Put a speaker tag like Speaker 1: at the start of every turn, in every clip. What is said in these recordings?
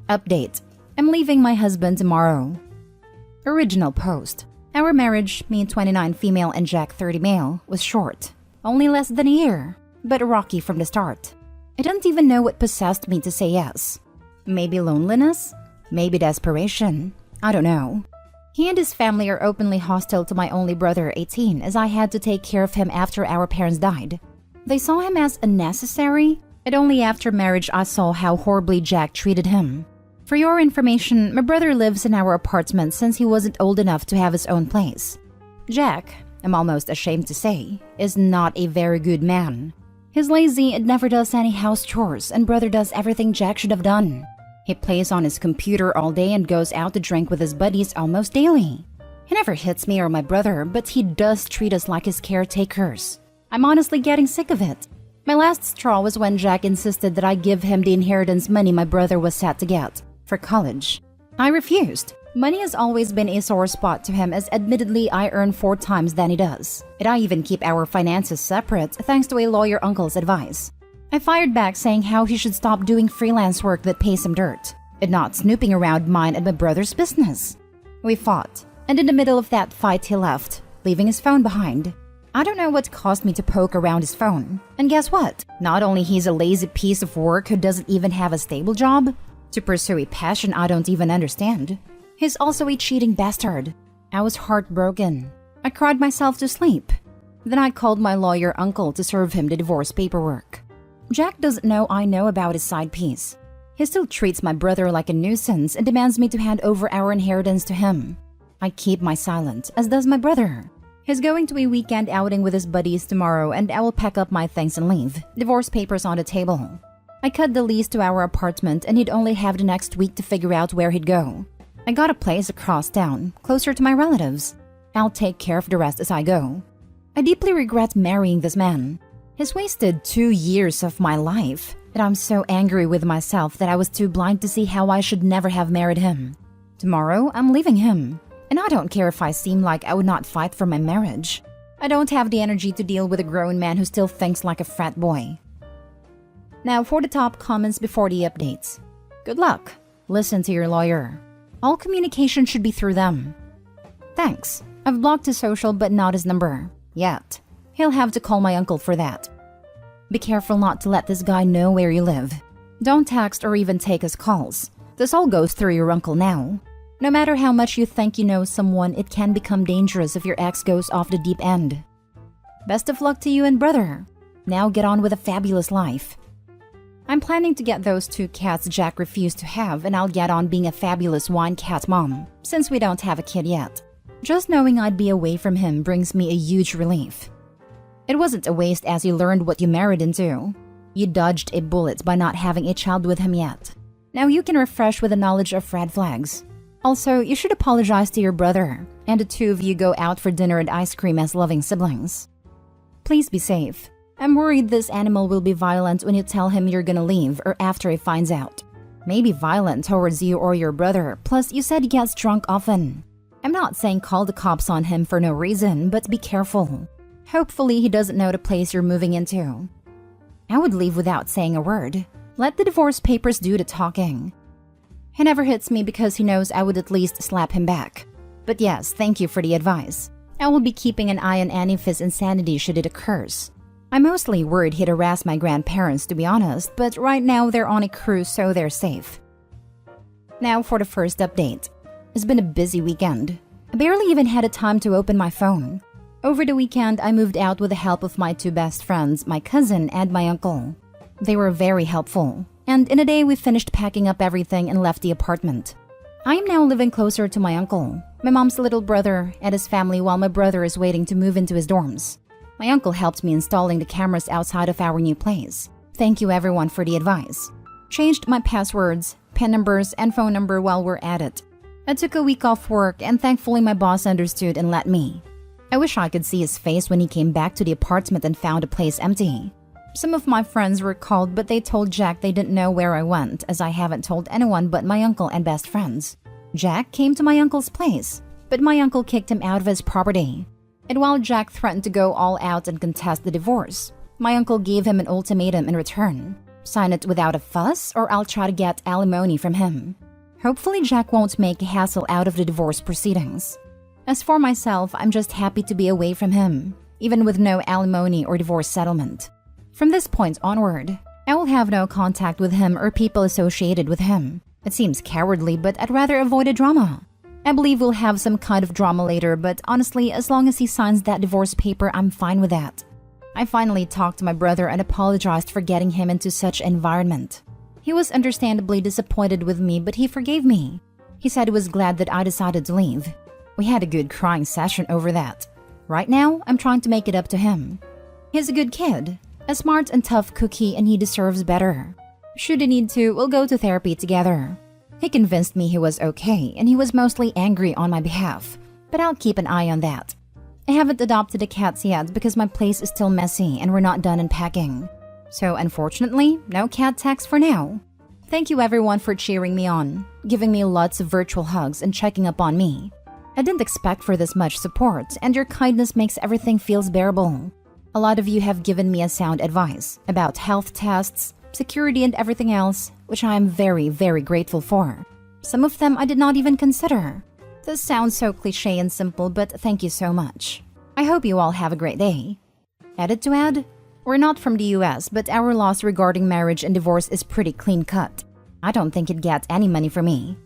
Speaker 1: Update. I'm leaving my husband tomorrow. Original post. Our marriage, me 29 female and Jack 30 male, was short. Only less than a year, but rocky from the start. I don't even know what possessed me to say yes. Maybe loneliness? Maybe desperation. I don't know. He and his family are openly hostile to my only brother, 18, as I had to take care of him after our parents died. They saw him as unnecessary, and only after marriage I saw how horribly Jack treated him. For your information, my brother lives in our apartment since he wasn't old enough to have his own place. Jack, I'm almost ashamed to say, is not a very good man. He's lazy and never does any house chores, and brother does everything Jack should have done. He plays on his computer all day and goes out to drink with his buddies almost daily. He never hits me or my brother, but he does treat us like his caretakers. I'm honestly getting sick of it. My last straw was when Jack insisted that I give him the inheritance money my brother was set to get for college. I refused. Money has always been a sore spot to him, as admittedly I earn 4 times than he does. And I even keep our finances separate thanks to a lawyer uncle's advice. I fired back saying how he should stop doing freelance work that pays him dirt, and not snooping around mine and my brother's business. We fought, and in the middle of that fight he left, leaving his phone behind. I don't know what caused me to poke around his phone. And guess what? Not only he's a lazy piece of work who doesn't even have a stable job to pursue a passion I don't even understand, he's also a cheating bastard. I was heartbroken. I cried myself to sleep. Then I called my lawyer uncle to serve him the divorce paperwork. Jack doesn't know I know about his side piece. He still treats my brother like a nuisance and demands me to hand over our inheritance to him. I keep my silence, as does my brother. He's going to a weekend outing with his buddies tomorrow, and I will pack up my things and leave. Divorce papers on the table. I cut the lease to our apartment, and he'd only have the next week to figure out where he'd go. I got a place across town, closer to my relatives. I'll take care of the rest as I go. I deeply regret marrying this man. He's wasted 2 years of my life, and I'm so angry with myself that I was too blind to see how I should never have married him. Tomorrow, I'm leaving him, and I don't care if I seem like I would not fight for my marriage. I don't have the energy to deal with a grown man who still thinks like a frat boy. Now for the top comments before the updates. Good luck. Listen to your lawyer. All communication should be through them. Thanks. I've blocked his social but not his number. Yet. He'll have to call my uncle for that. Be careful not to let this guy know where you live. Don't text or even take his calls. This all goes through your uncle now. No matter how much you think you know someone, it can become dangerous if your ex goes off the deep end. Best of luck to you and brother. Now get on with a fabulous life. I'm planning to get those 2 cats Jack refused to have, and I'll get on being a fabulous wine cat mom, since we don't have a kid yet. Just knowing I'd be away from him brings me a huge relief. It wasn't a waste as you learned what you married into. You dodged a bullet by not having a child with him yet. Now you can refresh with the knowledge of red flags. Also, you should apologize to your brother, and the 2 of you go out for dinner and ice cream as loving siblings. Please be safe. I'm worried this animal will be violent when you tell him you're gonna leave or after he finds out. Maybe violent towards you or your brother, plus you said he gets drunk often. I'm not saying call the cops on him for no reason, but be careful. Hopefully he doesn't know the place you're moving into. I would leave without saying a word. Let the divorce papers do the talking. He never hits me because he knows I would at least slap him back. But yes, thank you for the advice. I will be keeping an eye on any of his insanity should it occurs. I'm mostly worried he'd harass my grandparents, to be honest, but right now they're on a cruise, so they're safe. Now for the first update. It's been a busy weekend. I barely even had a time to open my phone. Over the weekend, I moved out with the help of my 2 best friends, my cousin and my uncle. They were very helpful, and in a day we finished packing up everything and left the apartment. I am now living closer to my uncle, my mom's little brother, and his family while my brother is waiting to move into his dorms. My uncle helped me installing the cameras outside of our new place. Thank you everyone for the advice. Changed my passwords, PIN numbers, and phone number while we're at it. I took a week off work and thankfully my boss understood and let me. I wish I could see his face when he came back to the apartment and found the place empty. Some of my friends were called, but they told Jack they didn't know where I went, as I haven't told anyone but my uncle and best friends. Jack came to my uncle's place, but my uncle kicked him out of his property. And while Jack threatened to go all out and contest the divorce, my uncle gave him an ultimatum in return. Sign it without a fuss, or I'll try to get alimony from him. Hopefully Jack won't make a hassle out of the divorce proceedings. As for myself, I'm just happy to be away from him, even with no alimony or divorce settlement. From this point onward, I will have no contact with him or people associated with him. It seems cowardly, but I'd rather avoid a drama. I believe we'll have some kind of drama later, but honestly, as long as he signs that divorce paper, I'm fine with that. I finally talked to my brother and apologized for getting him into such an environment. He was understandably disappointed with me, but he forgave me. He said he was glad that I decided to leave. We had a good crying session over that. Right now, I'm trying to make it up to him. He's a good kid, a smart and tough cookie, and he deserves better. Should he need to, we'll go to therapy together. He convinced me he was okay, and he was mostly angry on my behalf, but I'll keep an eye on that. I haven't adopted the cats yet because my place is still messy and we're not done unpacking. So unfortunately, no cat tax for now. Thank you everyone for cheering me on, giving me lots of virtual hugs and checking up on me. I didn't expect for this much support, and your kindness makes everything feels bearable. A lot of you have given me a sound advice about health tests, security, and everything else, which I am very, very grateful for. Some of them I did not even consider. This sounds so cliche and simple, but thank you so much. I hope you all have a great day. Edit to add? We're not from the US, but our laws regarding marriage and divorce is pretty clean-cut. I don't think you'd get any money from me.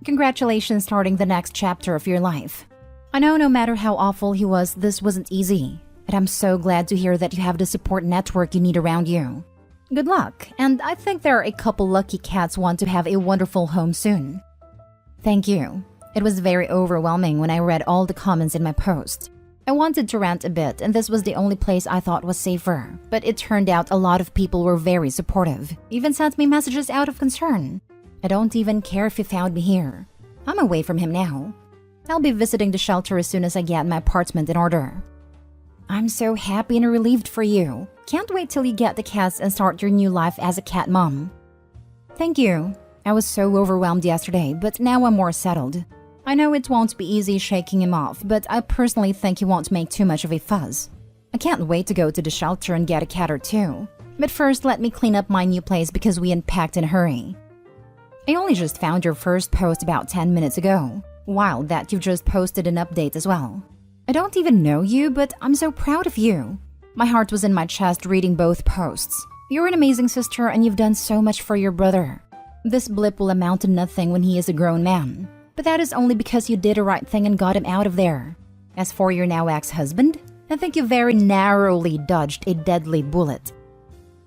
Speaker 1: Congratulations starting the next chapter of your life. I know no matter how awful he was, this wasn't easy, and I'm so glad to hear that you have the support network you need around you. Good luck, and I think there are a couple lucky cats want to have a wonderful home soon. Thank you. It was very overwhelming when I read all the comments in my post. I wanted to rant a bit, and this was the only place I thought was safer, but it turned out a lot of people were very supportive, even sent me messages out of concern. I don't even care if he found me here. I'm away from him now. I'll be visiting the shelter as soon as I get my apartment in order. I'm so happy and relieved for you. Can't wait till you get the cats and start your new life as a cat mom. Thank you. I was so overwhelmed yesterday, but now I'm more settled. I know it won't be easy shaking him off, but I personally think he won't make too much of a fuss. I can't wait to go to the shelter and get a cat or two. But first, let me clean up my new place because we unpacked in a hurry. I only just found your first post about 10 minutes ago. Wild that you've just posted an update as well. I don't even know you, but I'm so proud of you. My heart was in my chest reading both posts. You're an amazing sister and you've done so much for your brother. This blip will amount to nothing when he is a grown man. But that is only because you did the right thing and got him out of there. As for your now ex-husband, I think you very narrowly dodged a deadly bullet.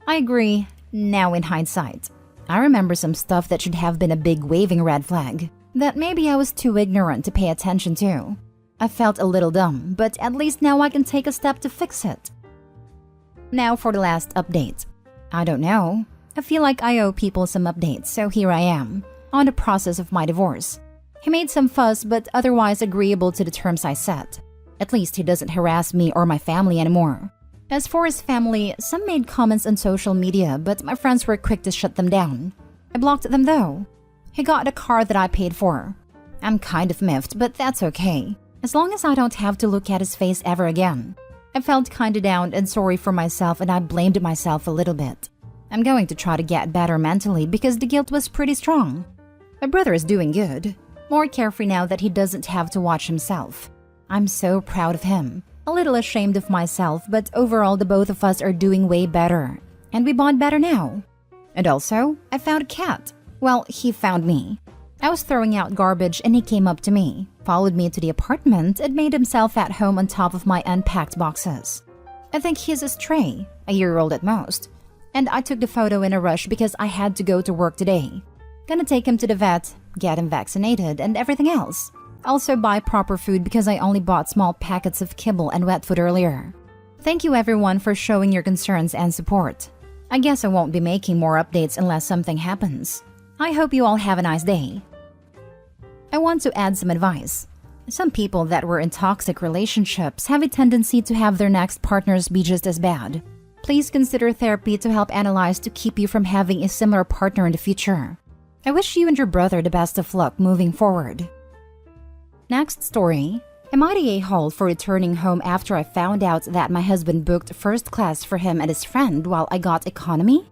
Speaker 1: I agree, now in hindsight. I remember some stuff that should have been a big waving red flag, that maybe I was too ignorant to pay attention to. I felt a little dumb, but at least now I can take a step to fix it. Now for the last update. I don't know. I feel like I owe people some updates, so here I am, on the process of my divorce. He made some fuss, but otherwise agreeable to the terms I set. At least he doesn't harass me or my family anymore. As for his family, some made comments on social media, but my friends were quick to shut them down. I blocked them though. He got a car that I paid for. I'm kind of miffed, but that's okay, as long as I don't have to look at his face ever again. I felt kinda down and sorry for myself, and I blamed myself a little bit. I'm going to try to get better mentally because the guilt was pretty strong. My brother is doing good. More carefree now that he doesn't have to watch himself. I'm so proud of him. A little ashamed of myself, but overall the both of us are doing way better. And we bond better now. And also, I found a cat. Well, he found me. I was throwing out garbage and he came up to me, followed me to the apartment, and made himself at home on top of my unpacked boxes. I think he's a stray, a year-old at most. And I took the photo in a rush because I had to go to work today. Gonna take him to the vet, get him vaccinated, and everything else. Also buy proper food because I only bought small packets of kibble and wet food earlier. Thank you everyone for showing your concerns and support. I guess I won't be making more updates unless something happens. I hope you all have a nice day. I want to add some advice. Some people that were in toxic relationships have a tendency to have their next partners be just as bad. Please consider therapy to help analyze to keep you from having a similar partner in the future. I wish you and your brother the best of luck moving forward. Next story. Am I the a-hole for returning home after I found out that my husband booked first class for him and his friend while I got economy?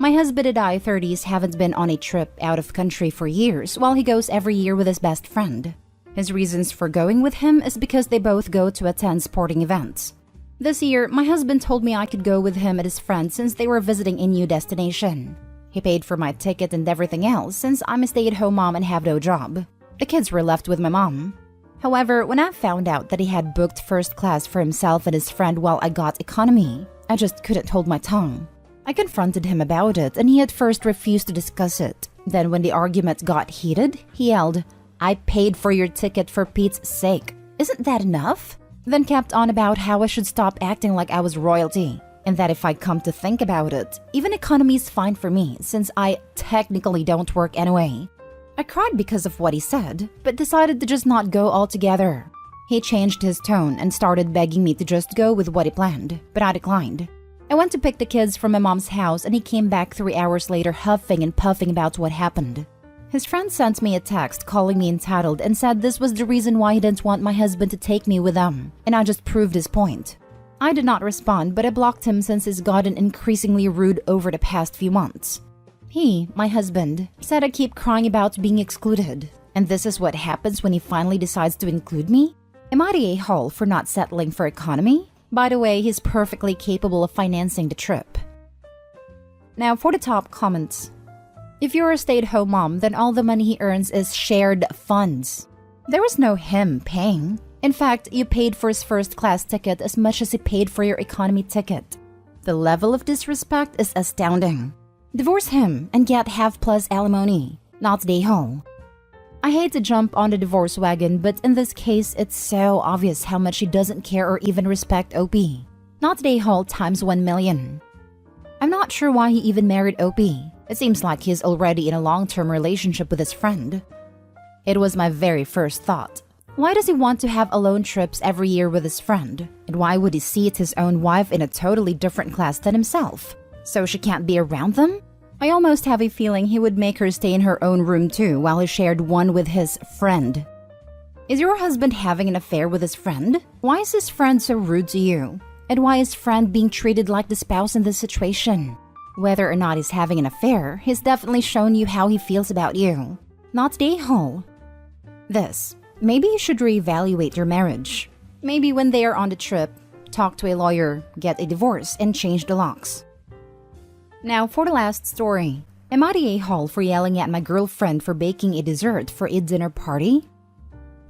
Speaker 1: My husband and I, 30s, haven't been on a trip out of country for years, while he goes every year with his best friend. His reasons for going with him is because they both go to attend sporting events. This year, my husband told me I could go with him and his friend since they were visiting a new destination. He paid for my ticket and everything else since I'm a stay-at-home mom and have no job. The kids were left with my mom. However, when I found out that he had booked first class for himself and his friend while I got economy, I just couldn't hold my tongue. I confronted him about it and he at first refused to discuss it. Then when the argument got heated, he yelled, "I paid for your ticket for Pete's sake. Isn't that enough?" Then kept on about how I should stop acting like I was royalty. And that if I come to think about it, even economy is fine for me since I technically don't work anyway. I cried because of what he said, but decided to just not go altogether. He changed his tone and started begging me to just go with what he planned, but I declined. I went to pick the kids from my mom's house and he came back 3 hours later huffing and puffing about what happened. His friend sent me a text calling me entitled and said this was the reason why he didn't want my husband to take me with them, and I just proved his point. I did not respond, but I blocked him since he's gotten increasingly rude over the past few months. He, my husband, said I keep crying about being excluded, and this is what happens when he finally decides to include me? Am I the a-hole for not settling for economy? By the way, he's perfectly capable of financing the trip. Now for the top comments. If you're a stay-at-home mom, then all the money he earns is shared funds. There was no him paying. In fact, you paid for his first-class ticket as much as he paid for your economy ticket. The level of disrespect is astounding. Divorce him and get half-plus alimony, not the whole. I hate to jump on the divorce wagon, but in this case, it's so obvious how much he doesn't care or even respect OP. Not the whole times 1 million. I'm not sure why he even married OP. It seems like he's already in a long-term relationship with his friend. It was my very first thought. Why does he want to have alone trips every year with his friend? And why would he seat his own wife in a totally different class than himself? So she can't be around them? I almost have a feeling he would make her stay in her own room too while he shared one with his friend. Is your husband having an affair with his friend? Why is his friend so rude to you? And why is friend being treated like the spouse in this situation? Whether or not he's having an affair, he's definitely shown you how he feels about you. Not the a-hole. This. Maybe you should reevaluate your marriage. Maybe when they are on the trip, talk to a lawyer, get a divorce, and change the locks. Now for the last story. Am I the a-hole for yelling at my girlfriend for baking a dessert for a dinner party?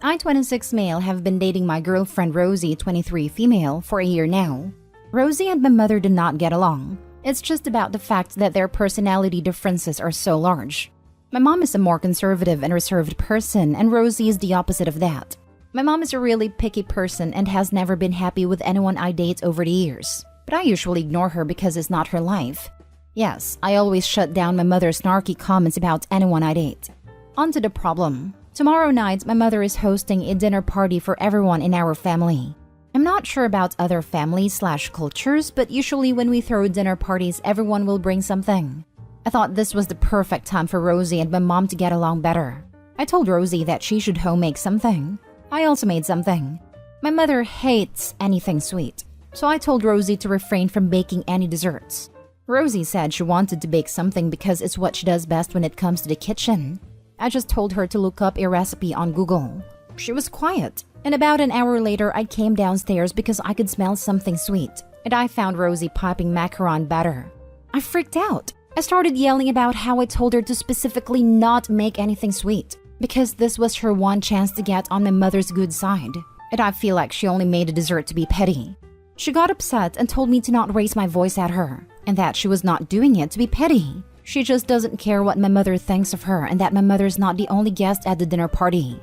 Speaker 1: I, 26 male, have been dating my girlfriend Rosie, 23 female, for a year now. Rosie and my mother did not get along. It's just about the fact that their personality differences are so large. My mom is a more conservative and reserved person, and Rosie is the opposite of that. My mom is a really picky person and has never been happy with anyone I date over the years. But I usually ignore her because it's not her life. Yes, I always shut down my mother's snarky comments about anyone I date. On to the problem. Tomorrow night, my mother is hosting a dinner party for everyone in our family. I'm not sure about other families/cultures, but usually when we throw dinner parties, everyone will bring something. I thought this was the perfect time for Rosie and my mom to get along better. I told Rosie that she should home-make something. I also made something. My mother hates anything sweet, so I told Rosie to refrain from baking any desserts. Rosie said she wanted to bake something because it's what she does best when it comes to the kitchen. I just told her to look up a recipe on Google. She was quiet, and about an hour later I came downstairs because I could smell something sweet, and I found Rosie piping macaron batter. I freaked out. I started yelling about how I told her to specifically not make anything sweet, because this was her one chance to get on my mother's good side, and I feel like she only made a dessert to be petty. She got upset and told me to not raise my voice at her, and that she was not doing it to be petty. She just doesn't care what my mother thinks of her and that my mother's not the only guest at the dinner party.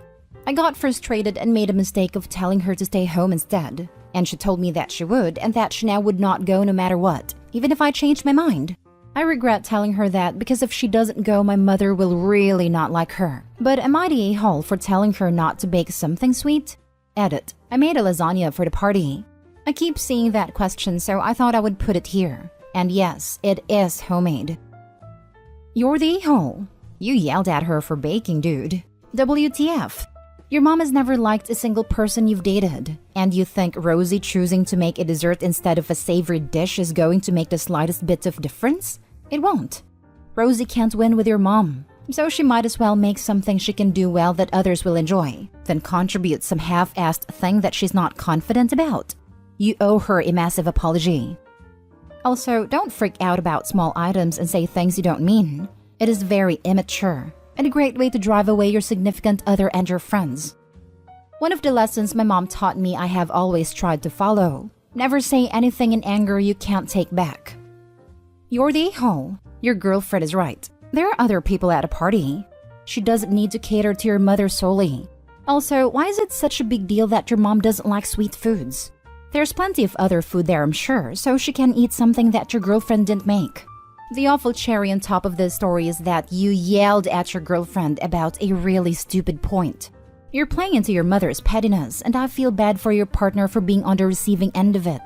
Speaker 1: I got frustrated and made a mistake of telling her to stay home instead, and she told me that she would and that she now would not go no matter what, even if I changed my mind. I regret telling her that because if she doesn't go, my mother will really not like her. But am I the a-hole for telling her not to bake something sweet? Edit. I made a lasagna for the party. I keep seeing that question, so I thought I would put it here. And yes, it is homemade. You're the a-hole. You yelled at her for baking, dude. WTF. Your mom has never liked a single person you've dated, and you think Rosie choosing to make a dessert instead of a savory dish is going to make the slightest bit of difference? It won't. Rosie can't win with your mom, so she might as well make something she can do well that others will enjoy, than contribute some half-assed thing that she's not confident about. You owe her a massive apology. Also, don't freak out about small items and say things you don't mean. It is very immature and a great way to drive away your significant other and your friends. One of the lessons my mom taught me I have always tried to follow: never say anything in anger you can't take back. You're the a-hole. Your girlfriend is right. There are other people at a party. She doesn't need to cater to your mother solely. Also, why is it such a big deal that your mom doesn't like sweet foods? There's plenty of other food there, I'm sure, so she can eat something that your girlfriend didn't make. The awful cherry on top of this story is that you yelled at your girlfriend about a really stupid point. You're playing into your mother's pettiness, and I feel bad for your partner for being on the receiving end of it.